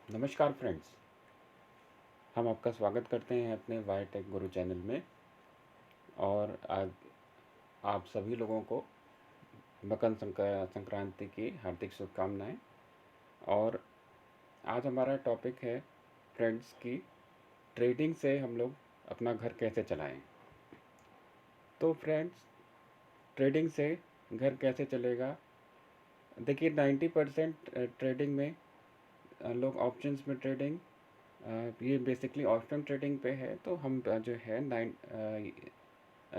नमस्कार फ्रेंड्स। हम आपका स्वागत करते हैं अपने वाई टेक गुरु चैनल में। और आज आप सभी लोगों को संक्रांति की हार्दिक शुभकामनाएं। और आज हमारा टॉपिक है फ्रेंड्स की ट्रेडिंग से हम लोग अपना घर कैसे चलाएं। तो फ्रेंड्स, ट्रेडिंग से घर कैसे चलेगा? देखिए, 90% ट्रेडिंग में लोग ऑप्शंस में ट्रेडिंग, ये बेसिकली ऑप्शन ट्रेडिंग पे है। तो हम जो है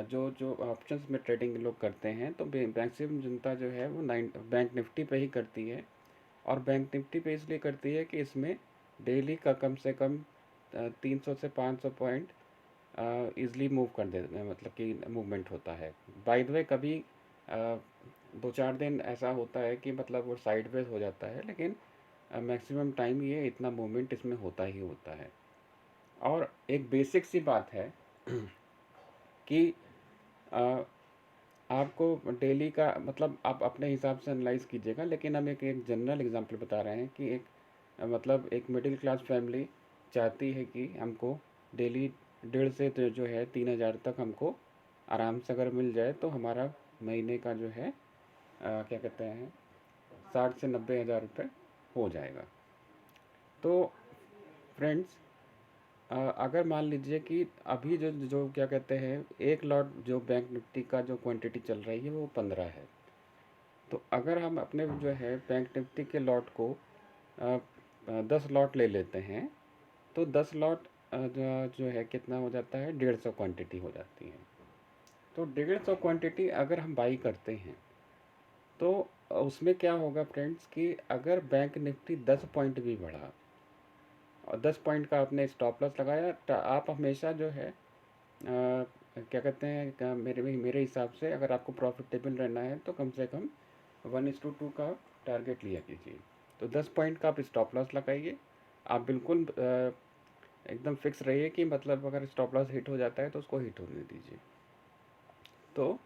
जो जो ऑप्शंस में ट्रेडिंग लोग करते हैं, तो मैक्सिमम जनता जो है वो बैंक निफ्टी पे ही करती है। और बैंक निफ्टी पे इसलिए करती है कि इसमें डेली का कम से कम 300 से 500 पॉइंट ईज़िली मूव कर देते हैं, मतलब कि मूवमेंट होता है। बाय द वे, कभी अ, 2-4 दिन ऐसा होता है कि मतलब वो साइडवेज हो जाता है, लेकिन मैक्सिमम टाइम ये इतना मूवमेंट इसमें होता ही होता है। और एक बेसिक सी बात है कि अ, आपको डेली का मतलब आप अपने हिसाब से एनालाइज कीजिएगा, लेकिन हम एक जनरल एग्जांपल बता रहे हैं कि एक मतलब एक मिडिल क्लास फैमिली चाहती है कि हमको डेली 1.5 से तो जो है 3,000 तक हमको आराम से अगर मिल जाए तो हमारा महीने का जो है क्या कहते हैं 60 से 90 हज़ार रुपये हो जाएगा। तो फ्रेंड्स, अगर मान लीजिए कि अभी जो जो क्या कहते हैं एक लॉट जो बैंक निफ्टी का जो क्वांटिटी चल रही है वो 15 है। तो अगर हम अपने जो है बैंक निफ्टी के लॉट को 10 लॉट ले लेते हैं, तो 10 लॉट जो है कितना हो जाता है, 150 क्वांटिटी हो जाती है। तो 150 क्वांटिटी अगर हम बाई करते हैं तो उसमें क्या होगा फ्रेंड्स कि अगर बैंक निफ्टी 10 पॉइंट भी बढ़ा और 10 पॉइंट का आपने स्टॉप लॉस लगाया, तो आप हमेशा जो है क्या कहते हैं मेरे हिसाब से अगर आपको प्रॉफिटेबल रहना है तो कम से कम 1:2 का टारगेट लिया कीजिए। तो 10 पॉइंट का आप स्टॉप लॉस लगाइए। आप बिल्कुल एकदम फिक्स रहिए कि मतलब अगर स्टॉप लॉस हिट हो जाता है तो उसको हिट होने दीजिए। तो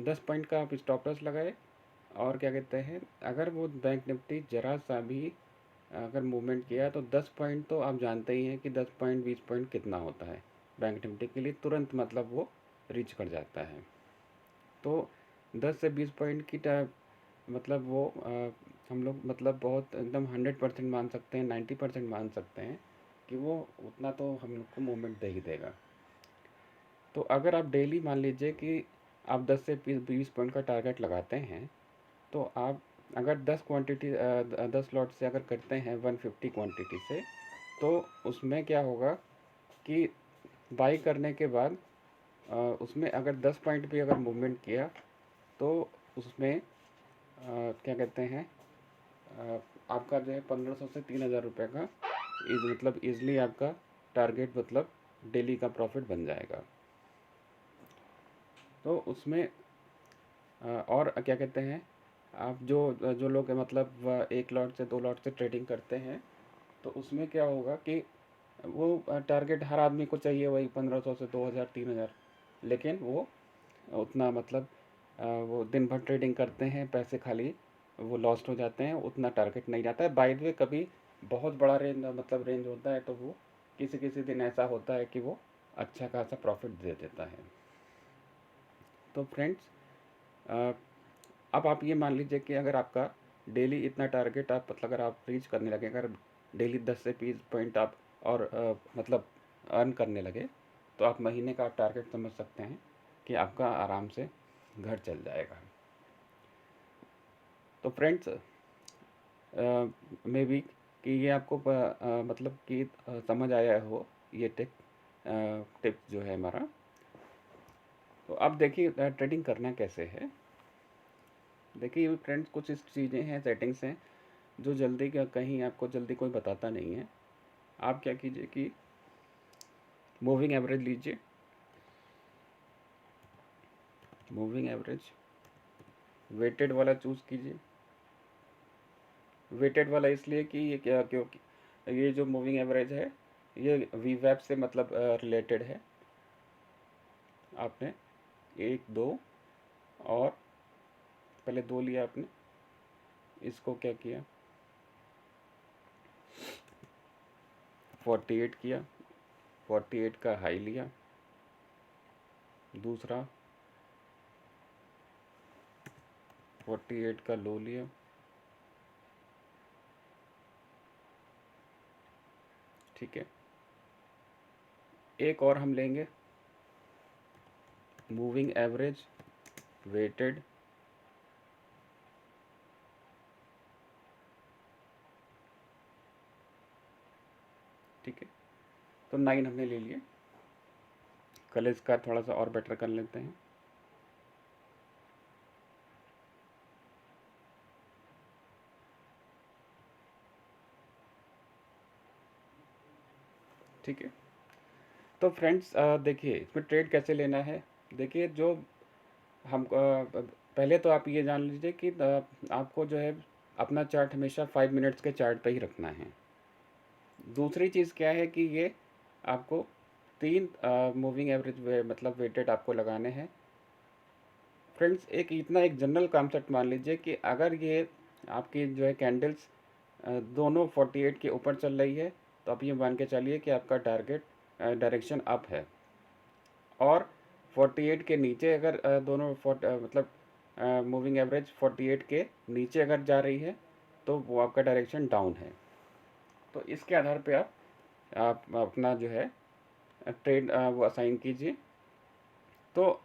10 पॉइंट का आप स्टॉप लॉस लगाए। और क्या कहते हैं, अगर वो बैंक निफ्टी ज़रा सा भी अगर मूवमेंट किया तो 10 पॉइंट तो आप जानते ही हैं कि 10 पॉइंट 20 पॉइंट कितना होता है बैंक निफ्टी के लिए, तुरंत मतलब वो रीच कर जाता है। तो 10 से 20 पॉइंट की मतलब वो हम लोग मतलब बहुत एकदम 100% मान सकते हैं, 90% मान सकते हैं कि वो उतना तो हम लोग को मूवमेंट दे ही देगा। तो अगर आप डेली मान लीजिए कि आप 10 से 20 पॉइंट का टारगेट लगाते हैं, तो आप अगर 10 लॉट से अगर करते हैं 150 क्वांटिटी से, तो उसमें क्या होगा कि बाई करने के बाद उसमें अगर 10 पॉइंट भी अगर मूवमेंट किया तो उसमें क्या कहते हैं आपका जो है 1500 से 3,000 रुपये का मतलब ईज़िली आपका टारगेट मतलब डेली का प्रॉफिट बन जाएगा। तो उसमें और क्या कहते हैं, आप जो जो लोग मतलब 1 लॉट से 2 लॉट से ट्रेडिंग करते हैं, तो उसमें क्या होगा कि वो टारगेट हर आदमी को चाहिए वही 1500 से 2,000 3,000, लेकिन वो उतना मतलब वो दिन भर ट्रेडिंग करते हैं, पैसे खाली वो लॉस्ट हो जाते हैं, उतना टारगेट नहीं जाता है। बाय द वे, कभी बहुत बड़ा रेंज होता है तो वो किसी किसी दिन ऐसा होता है कि वो अच्छा खासा प्रॉफिट दे देता है। तो फ्रेंड्स, अब आप ये मान लीजिए कि अगर आपका डेली इतना टारगेट आप मतलब अगर आप रीच करने लगे, अगर डेली 10 से 20 पॉइंट आप और मतलब अर्न करने लगे, तो आप महीने का आप टारगेट समझ सकते हैं कि आपका आराम से घर चल जाएगा। तो फ्रेंड्स, मे बी कि ये आपको मतलब कि समझ आया हो ये टिप्स जो है हमारा। तो अब देखिए ट्रेडिंग करना कैसे है। देखिए फ्रेंड्स, कुछ इस चीज़ें हैं, सेटिंग्स हैं जो जल्दी क्या कहीं आपको जल्दी कोई बताता नहीं है। आप क्या कीजिए कि मूविंग एवरेज लीजिए। मूविंग एवरेज वेटेड वाला चूज़ कीजिए। वेटेड वाला इसलिए कि ये क्या, क्योंकि ये जो मूविंग एवरेज है ये वीवैप से मतलब रिलेटेड है। आपने 1 2 और पहले 2 लिया आपने, इसको क्या किया 48 किया, 48 का हाई लिया, दूसरा 48 का लो लिया, ठीक है। एक और हम लेंगे मूविंग एवरेज वेटेड, ठीक है। तो 9 हमने ले लिए। कल इसका थोड़ा सा और बेटर कर लेते हैं। ठीक है। तो फ्रेंड्स देखिए इसमें ट्रेड कैसे लेना है। देखिए जो हम पहले तो आप ये जान लीजिए कि आपको जो है अपना चार्ट हमेशा 5 मिनट्स के चार्ट पे ही रखना है। दूसरी चीज़ क्या है कि ये आपको 3 मूविंग एवरेज मतलब वेटेड आपको लगाने हैं। फ्रेंड्स एक जनरल कॉन्सेप्ट मान लीजिए कि अगर ये आपकी जो है कैंडल्स दोनों 48 के ऊपर चल रही है तो आप ये मान के चलिए कि आपका टारगेट डायरेक्शन अप है। और 48 के नीचे अगर दोनों मतलब मूविंग एवरेज 48 के नीचे अगर जा रही है तो वो आपका डायरेक्शन डाउन है। तो इसके आधार पे आप अपना जो है ट्रेड वो असाइन कीजिए। तो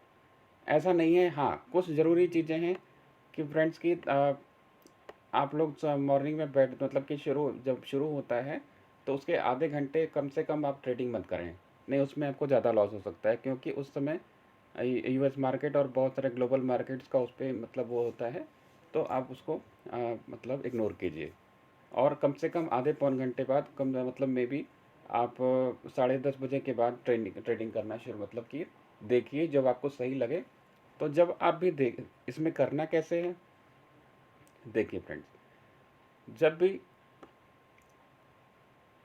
ऐसा नहीं है, हाँ कुछ ज़रूरी चीज़ें हैं कि फ्रेंड्स की आप लोग मॉर्निंग में बैठ मतलब कि जब शुरू होता है तो उसके आधे घंटे कम से कम आप ट्रेडिंग मत करें। नहीं, उसमें आपको ज़्यादा लॉस हो सकता है क्योंकि उस समय यूएस मार्केट और बहुत सारे ग्लोबल मार्केट्स का उस पर मतलब वो होता है। तो आप उसको मतलब इग्नोर कीजिए। और कम से कम आधे पौन घंटे बाद कम मतलब मे बी आप 10:30 बजे के बाद ट्रेडिंग करना शुरू मतलब कि देखिए जब आपको सही लगे। तो जब आप भी देख इसमें करना कैसे है, देखिए फ्रेंड्स जब भी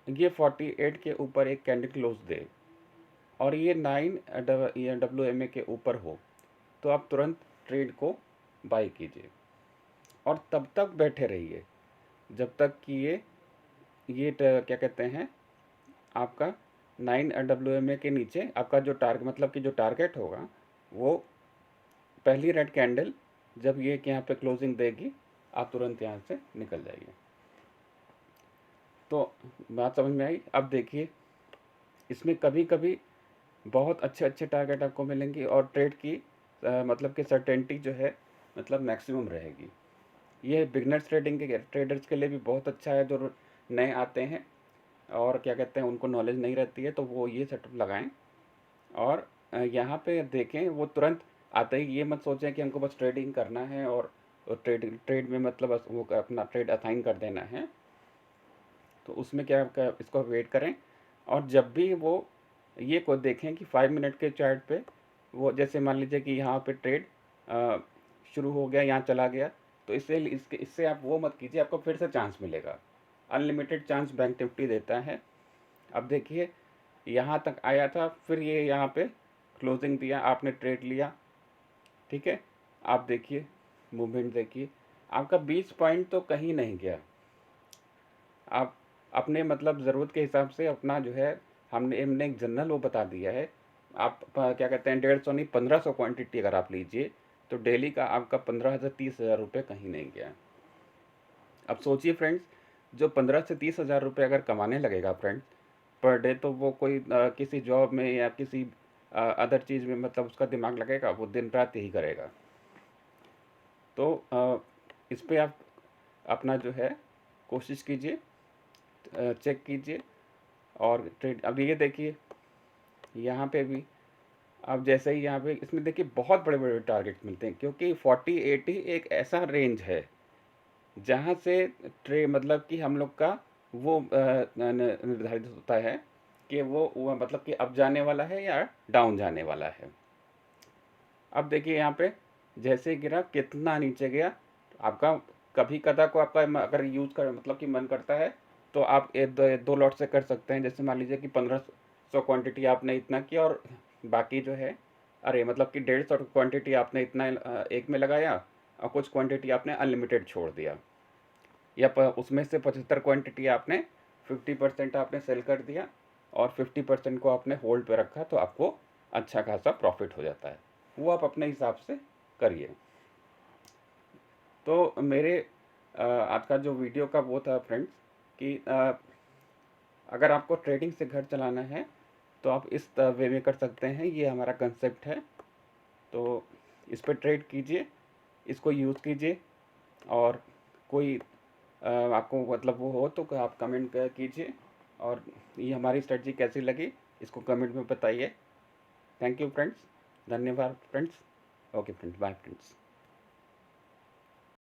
ये 48 के ऊपर एक कैंडल क्लोज दे और ये 9 WMA के ऊपर हो तो आप तुरंत ट्रेड को बाई कीजिए और तब तक बैठे रहिए जब तक कि क्या कहते हैं आपका 9 WMA के नीचे आपका जो टारगेट मतलब कि जो टारगेट होगा वो पहली रेड कैंडल जब ये कि यहाँ पे क्लोजिंग देगी आप तुरंत यहाँ से निकल जाइए। तो बात समझ में आई। अब देखिए इसमें कभी कभी बहुत अच्छे अच्छे टारगेट आपको मिलेंगे और ट्रेड की मतलब कि सर्टेनिटी जो है मतलब मैक्सिमम रहेगी। ये बिगनर्स के ट्रेडर्स के लिए भी बहुत अच्छा है जो नए आते हैं और क्या कहते हैं उनको नॉलेज नहीं रहती है तो वो ये सेटअप लगाएं। और यहाँ पे देखें वो तुरंत आते ही ये मत सोचें कि हमको बस ट्रेडिंग करना है और ट्रेड में मतलब बस वो अपना ट्रेड असाइन कर देना है। तो उसमें इसको वेट करें और जब भी वो ये को देखें कि 5 मिनट के चार्ट पे वो जैसे मान लीजिए कि यहाँ पे ट्रेड शुरू हो गया, यहाँ चला गया, तो इससे आप वो मत कीजिए, आपको फिर से चांस मिलेगा। अनलिमिटेड चांस बैंक निफ्टी देता है। अब देखिए यहाँ तक आया था, फिर ये यहाँ पे क्लोजिंग दिया, आपने ट्रेड लिया, ठीक है। आप देखिए मूवमेंट देखिए, आपका 20 पॉइंट तो कहीं नहीं गया। आप अपने मतलब ज़रूरत के हिसाब से अपना जो है हमने हमने एक जनरल वो बता दिया है। आप क्या कहते हैं 150 नहीं 1500 क्वांटिटी अगर आप लीजिए तो डेली का आपका 15 से 30 हज़ार रुपये कहीं नहीं गया। अब सोचिए फ्रेंड्स, जो 15 से 30 हज़ार रुपये अगर कमाने लगेगा फ्रेंड्स पर डे, तो वो कोई किसी जॉब में या किसी अदर चीज़ में मतलब उसका दिमाग लगेगा, वो दिन रात यही करेगा। तो इस पे आप अपना जो है कोशिश कीजिए, चेक कीजिए और ट्रेड। अब ये देखिए यहाँ पे भी अब जैसे ही यहाँ पे इसमें देखिए बहुत बड़े बड़े टारगेट मिलते हैं क्योंकि 40-80 एक ऐसा रेंज है जहाँ से मतलब कि हम लोग का वो निर्धारित होता है कि वो मतलब कि अप जाने वाला है या डाउन जाने वाला है। अब देखिए यहाँ पे जैसे गिरा कितना नीचे गया। आपका कभी कदा को आपका अगर यूज़ कर मतलब कि मन करता है तो आप दो लॉट से कर सकते हैं। जैसे मान लीजिए कि 1500 क्वांटिटी आपने इतना किया और बाकी जो है अरे मतलब कि 150 क्वांटिटी आपने इतना एक में लगाया और कुछ क्वांटिटी आपने अनलिमिटेड छोड़ दिया, या उसमें से 75 क्वांटिटी आपने 50% आपने सेल कर दिया और 50% को आपने होल्ड पे रखा, तो आपको अच्छा खासा प्रॉफिट हो जाता है। वो आप अपने हिसाब से करिए। तो मेरे आज का जो वीडियो का वो था फ्रेंड्स कि अगर आपको ट्रेडिंग से घर चलाना है तो आप इस वे में कर सकते हैं। ये हमारा कंसेप्ट है, तो इस पर ट्रेड कीजिए, इसको यूज़ कीजिए। और कोई आपको मतलब वो हो तो आप कमेंट कीजिए, और ये हमारी स्ट्रेटजी कैसी लगी इसको कमेंट में बताइए। थैंक यू फ्रेंड्स, धन्यवाद friends. Okay friends, bye friends.